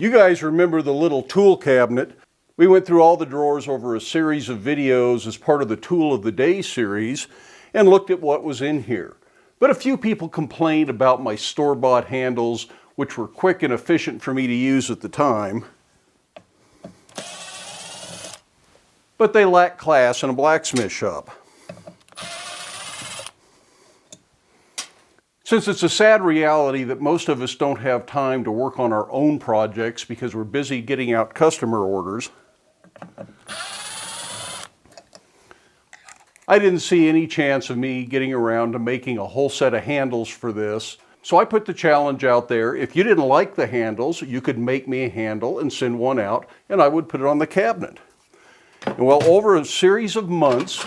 You guys remember the little tool cabinet? We went through all the drawers over a series of videos as part of the Tool of the Day series and looked at what was in here. But a few people complained about my store-bought handles, which were quick and efficient for me to use at the time. But they lack class in a blacksmith shop. Since it's a sad reality that most of us don't have time to work on our own projects because we're busy getting out customer orders, I didn't see any chance of me getting around to making a whole set of handles for this. So I put the challenge out there. If you didn't like the handles, you could make me a handle and send one out, and I would put it on the cabinet. And well, over a series of months,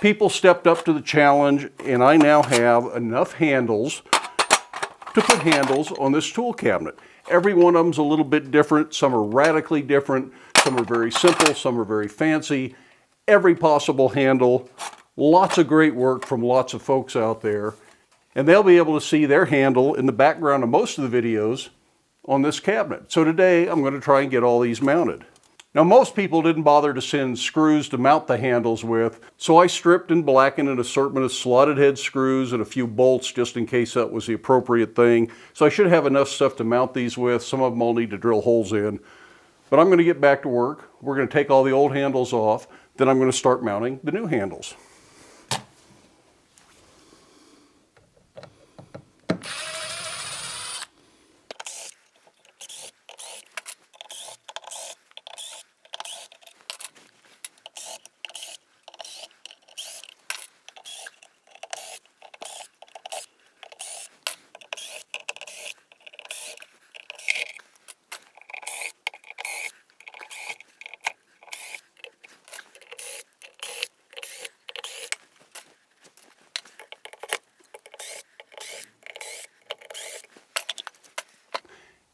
people stepped up to the challenge, and I now have enough handles to put handles on this tool cabinet. Every one of them's a little bit different. Some are radically different. Some are very simple. Some are very fancy. Every possible handle. Lots of great work from lots of folks out there. And they'll be able to see their handle in the background of most of the videos on this cabinet. So today, I'm going to try and get all these mounted. Now, most people didn't bother to send screws to mount the handles with, so I stripped and blackened an assortment of slotted head screws and a few bolts just in case that was the appropriate thing. So I should have enough stuff to mount these with. Some of them I'll need to drill holes in. But I'm going to get back to work. We're going to take all the old handles off. Then I'm going to start mounting the new handles.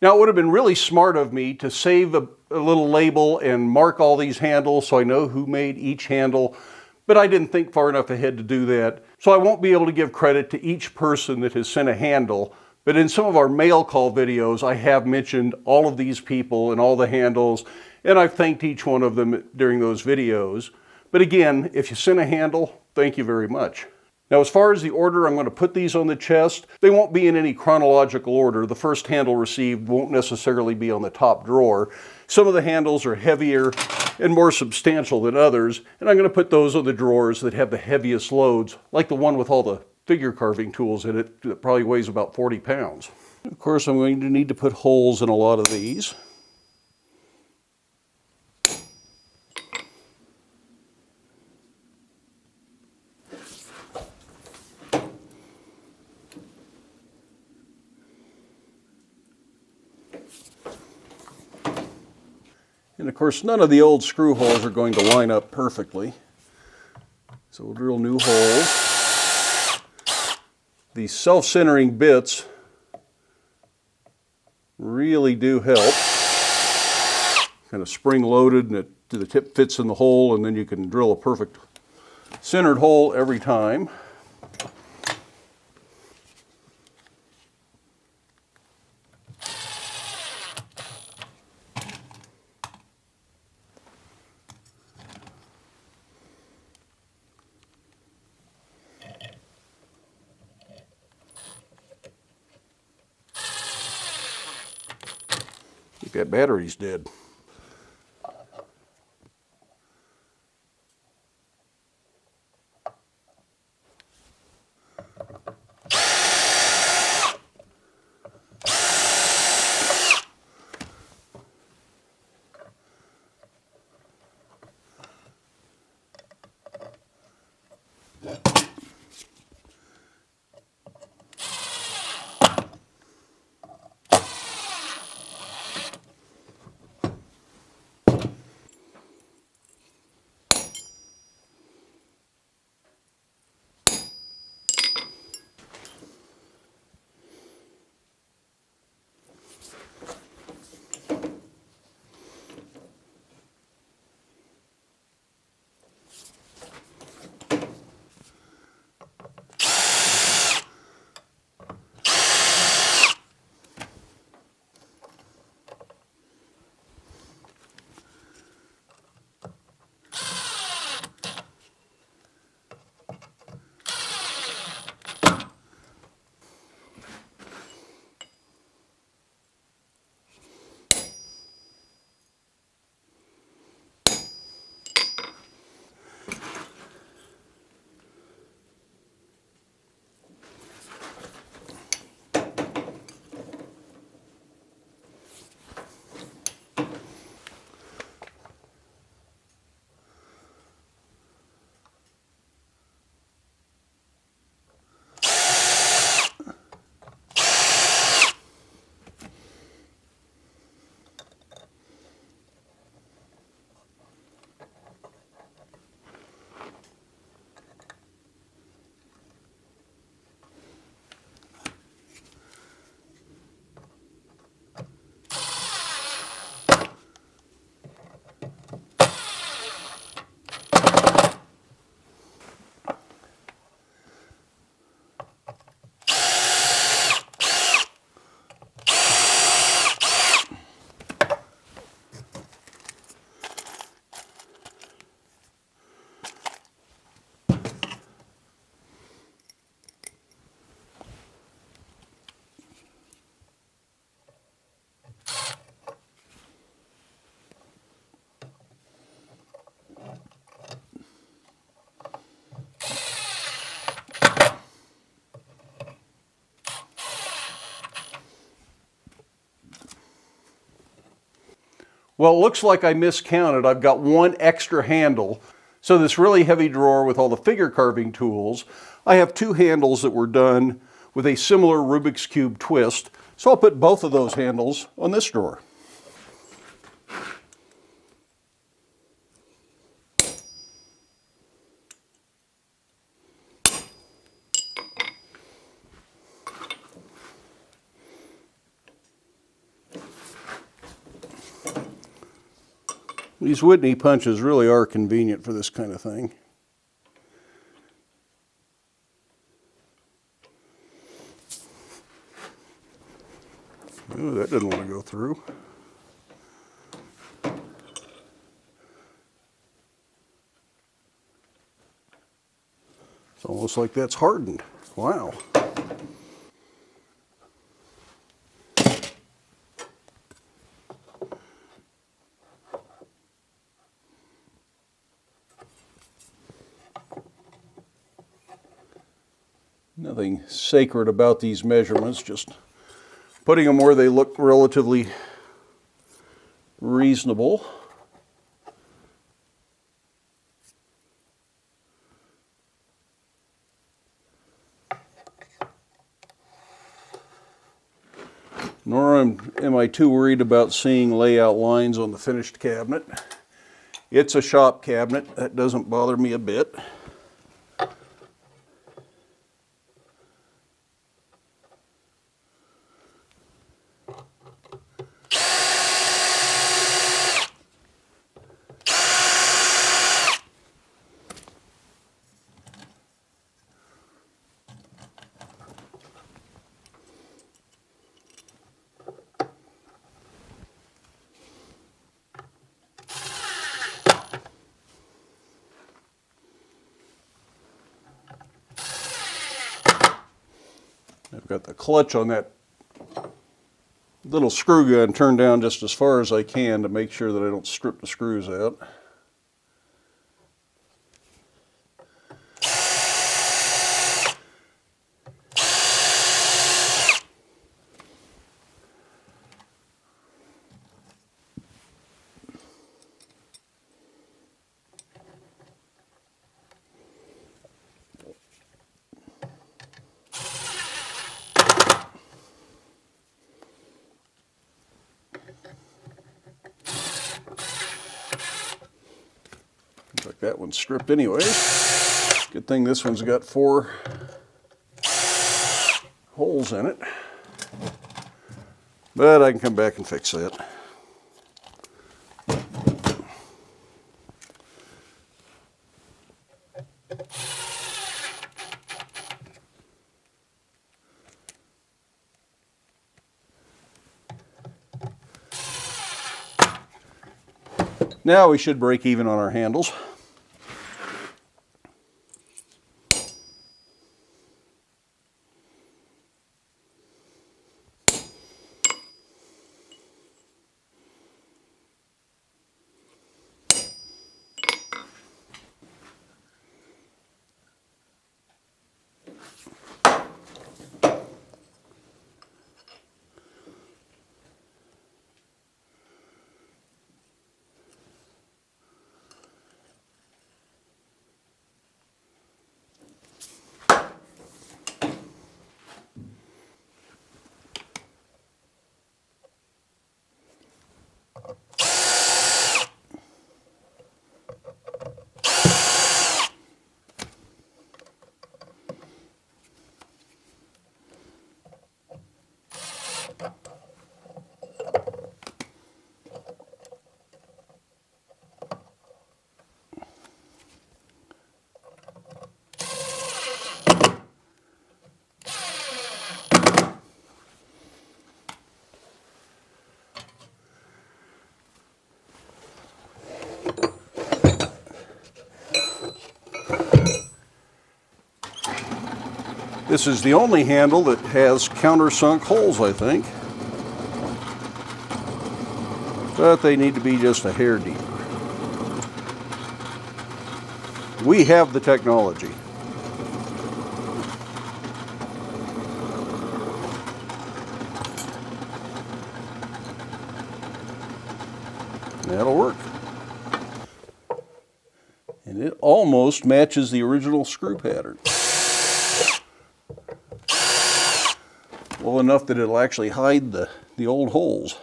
Now, it would have been really smart of me to save a little label and mark all these handles so I know who made each handle, but I didn't think far enough ahead to do that. So I won't be able to give credit to each person that has sent a handle, but in some of our mail call videos, I have mentioned all of these people and all the handles, and I've thanked each one of them during those videos. But again, if you sent a handle, thank you very much. Now, as far as the order, I'm going to put these on the chest. They won't be in any chronological order. The first handle received won't necessarily be on the top drawer. Some of the handles are heavier and more substantial than others, and I'm going to put those on the drawers that have the heaviest loads, like the one with all the figure carving tools in it that probably weighs about 40 pounds. Of course, I'm going to need to put holes in a lot of these. And of course, none of the old screw holes are going to line up perfectly. So we'll drill new holes. These self-centering bits really do help. Kind of spring-loaded, and the tip fits in the hole, and then you can drill a perfect centered hole every time. That battery's dead. Well, it looks like I miscounted. I've got one extra handle. So this really heavy drawer with all the figure carving tools, I have two handles that were done with a similar Rubik's Cube twist. So I'll put both of those handles on this drawer. These Whitney punches really are convenient for this kind of thing. Oh, that didn't want to go through. It's almost like that's hardened. Wow. Nothing sacred about these measurements, just putting them where they look relatively reasonable. Nor am I too worried about seeing layout lines on the finished cabinet. It's a shop cabinet. That doesn't bother me a bit. I've got the clutch on that little screw gun turned down just as far as I can to make sure that I don't strip the screws out. Like that one's stripped anyway. Good thing this one's got 4 holes in it. But I can come back and fix that. Now we should break even on our handles. This is the only handle that has countersunk holes, I think. But they need to be just a hair deeper. We have the technology. That'll work. And it almost matches the original screw pattern. Well enough that it'll actually hide the old holes.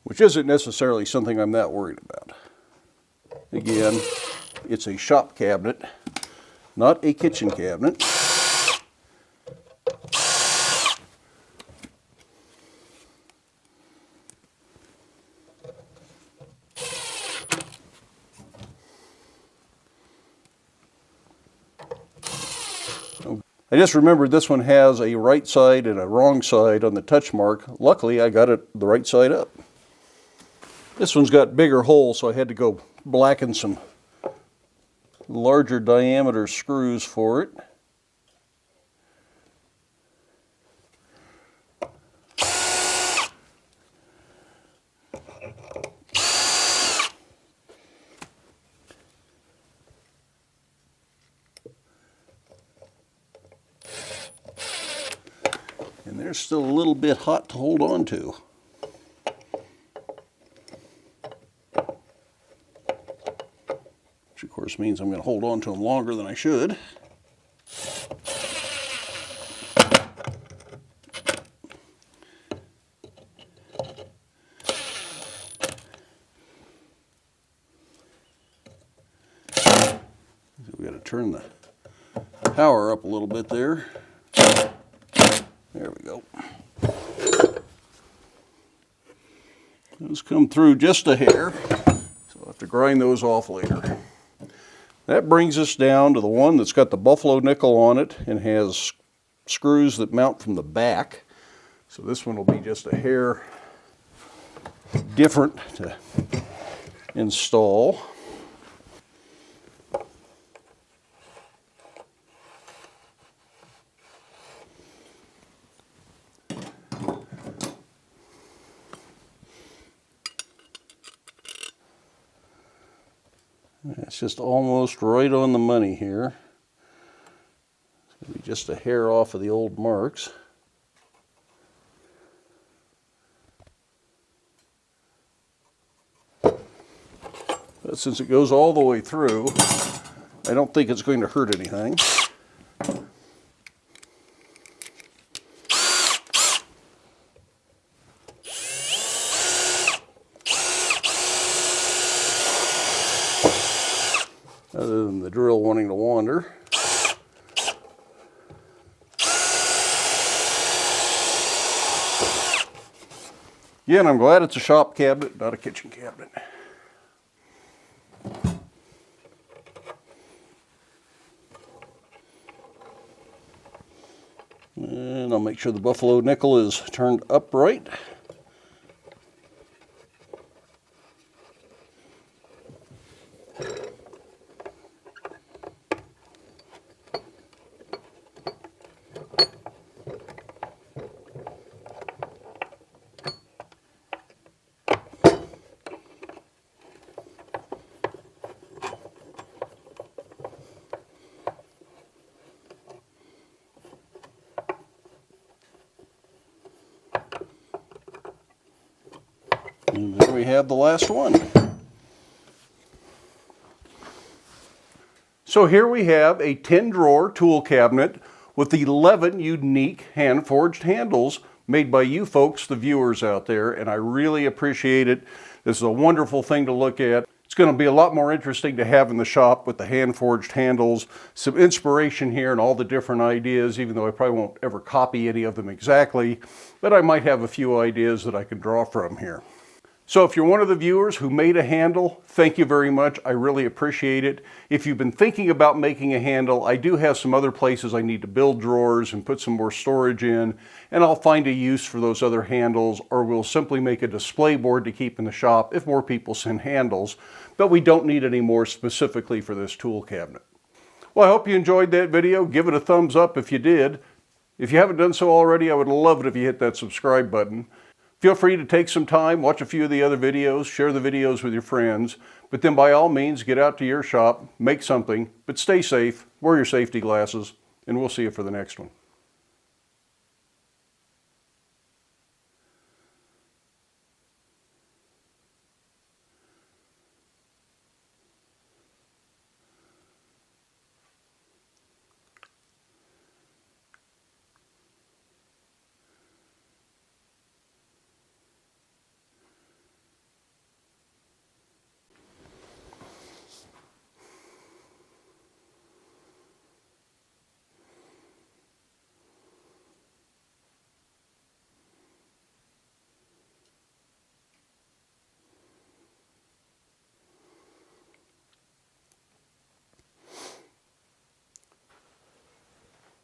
Which isn't necessarily something I'm that worried about. Again, it's a shop cabinet, not a kitchen cabinet. I just remembered this one has a right side and a wrong side on the touch mark. Luckily, I got it the right side up. This one's got bigger holes, so I had to go blacken some larger diameter screws for it. And they're still a little bit hot to hold on to. Which of course means I'm going to hold on to them longer than I should. We got to turn the power up a little bit there. There we go. Those come through just a hair, so I'll have to grind those off later. That brings us down to the one that's got the buffalo nickel on it and has screws that mount from the back. So this one will be just a hair different to install. It's just almost right on the money here. It's going to be just a hair off of the old marks. But since it goes all the way through, I don't think it's going to hurt anything. Other than the drill wanting to wander. Yeah, and I'm glad it's a shop cabinet, not a kitchen cabinet. And I'll make sure the buffalo nickel is turned upright. And there we have the last one. So here we have a 10-drawer tool cabinet with 11 unique hand-forged handles made by you folks, the viewers out there, and I really appreciate it. This is a wonderful thing to look at. It's going to be a lot more interesting to have in the shop with the hand-forged handles, some inspiration here and all the different ideas, even though I probably won't ever copy any of them exactly, but I might have a few ideas that I can draw from here. So if you're one of the viewers who made a handle, thank you very much. I really appreciate it. If you've been thinking about making a handle, I do have some other places I need to build drawers and put some more storage in, and I'll find a use for those other handles, or we'll simply make a display board to keep in the shop if more people send handles, but we don't need any more specifically for this tool cabinet. Well, I hope you enjoyed that video. Give it a thumbs up if you did. If you haven't done so already, I would love it if you hit that subscribe button. Feel free to take some time, watch a few of the other videos, share the videos with your friends, but then by all means, get out to your shop, make something, but stay safe, wear your safety glasses, and we'll see you for the next one.